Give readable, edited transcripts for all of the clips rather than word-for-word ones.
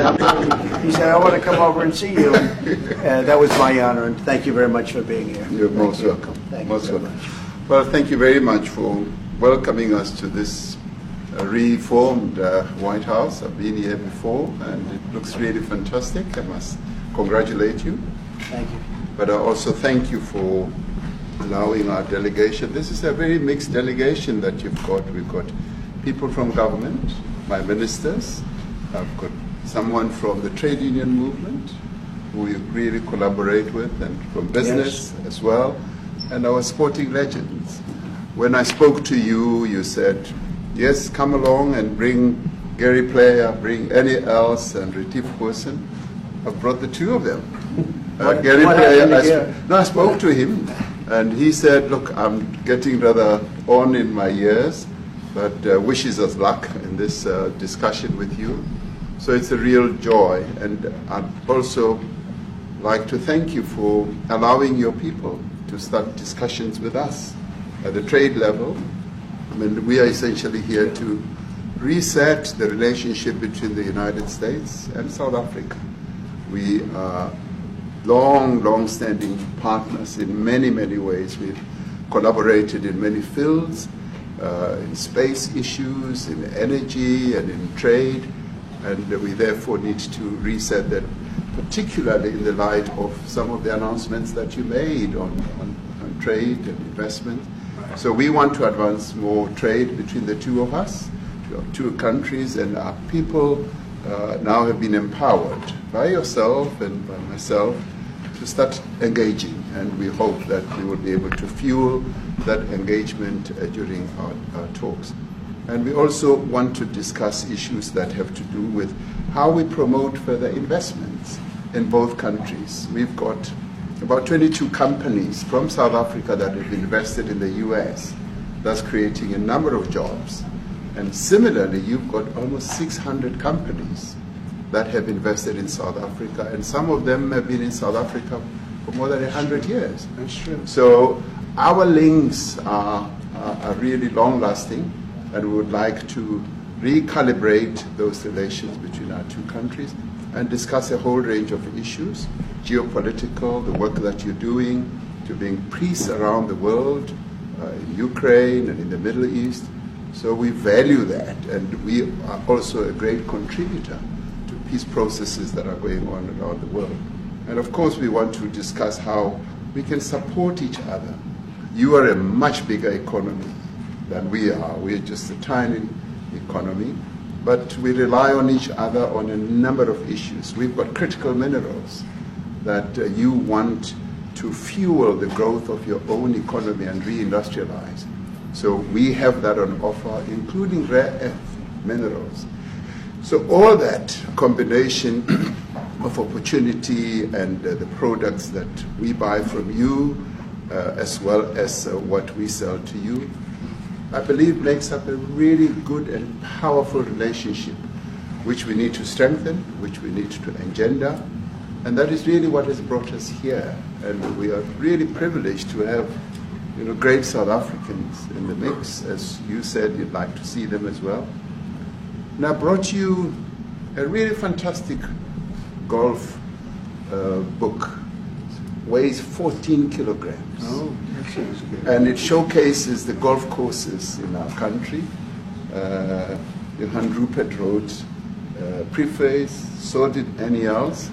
He said, I want to come over and see you. That was my honor, and thank you very much for being here. You're most welcome. Thank most you so welcome. much. Well, thank you very much for welcoming us to this reformed White House. I've been here before, and it looks really fantastic. I must congratulate you. Thank you. But I also thank you for allowing our delegation. This is a very mixed delegation that you've got. We've got people from government, my ministers. I've got someone from the trade union movement who we really collaborate with, and from business as well, and our sporting legends. When I spoke to you, you said, yes, come along and bring Gary Player, bring Annie Else, and Retief Wilson. I've brought the two of them. Gary Player, I spoke to him, and he said, look, I'm getting rather on in my years, but wishes us luck in this discussion with you. So it's a real joy, and I'd also like to thank you for allowing your people to start discussions with us at the trade level. I mean, we are essentially here to reset the relationship between the United States and South Africa. We are long-standing partners in many, many ways. We've collaborated in many fields, in space issues, in energy, and in trade, and we therefore need to reset that, particularly in the light of some of the announcements that you made on trade and investment. So we want to advance more trade between the two of us, two countries, and our people now have been empowered by yourself and by myself to start engaging, and we hope that we will be able to fuel that engagement during our talks. And we also want to discuss issues that have to do with how we promote further investments in both countries. We've got about 22 companies from South Africa that have invested in the US. That's creating a number of jobs. And similarly, you've got almost 600 companies that have invested in South Africa, and some of them have been in South Africa for more than 100 years. That's true. So our links are really long-lasting, and we would like to recalibrate those relations between our two countries and discuss a whole range of issues, geopolitical, the work that you're doing to bring peace around the world, in Ukraine and in the Middle East. So we value that, and we are also a great contributor to peace processes that are going on around the world. And of course, we want to discuss how we can support each other. You are a much bigger economy than we are. We're just a tiny economy, but we rely on each other on a number of issues. We've got critical minerals that you want to fuel the growth of your own economy and reindustrialize. So we have that on offer, including rare earth minerals. So all that combination of opportunity and the products that we buy from you, as well as what we sell to you, I believe makes up a really good and powerful relationship, which we need to strengthen, which we need to engender, and that is really what has brought us here. And we are really privileged to have, great South Africans in the mix. As you said, you'd like to see them as well. And I brought you a really fantastic golf book. Weighs 14 kilograms. Oh, that sounds good. And it showcases the golf courses in our country. Johan Rupert wrote preface, so did Annie Else.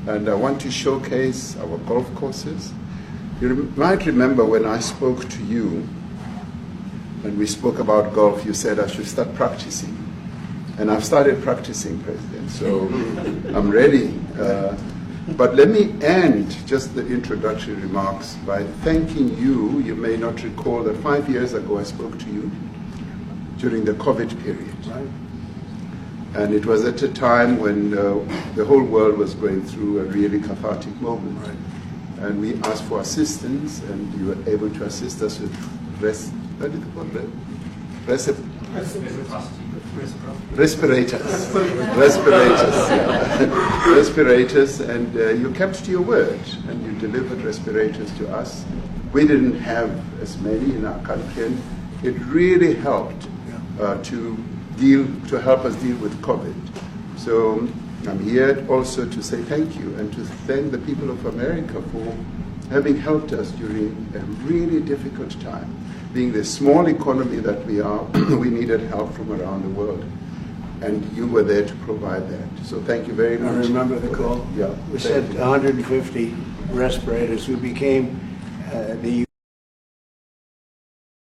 And I want to showcase our golf courses. You might remember when I spoke to you, when we spoke about golf, you said I should start practicing. And I've started practicing, President, so I'm ready. But let me end just the introductory remarks by thanking you. You may not recall that 5 years ago I spoke to you during the COVID period. Right. And it was at a time when the whole world was going through a really cathartic moment. Right. And we asked for assistance, and you were able to assist us with respirators, and you kept to your word, and you delivered respirators to us. We didn't have as many in our country, and it really helped to help us deal with COVID. So I'm here also to say thank you and to thank the people of America for having helped us during a really difficult time. Being the small economy that we are, we needed help from around the world. And you were there to provide that. So thank you very I much. remember the call. Yeah. We thank sent you. 150 respirators. We became the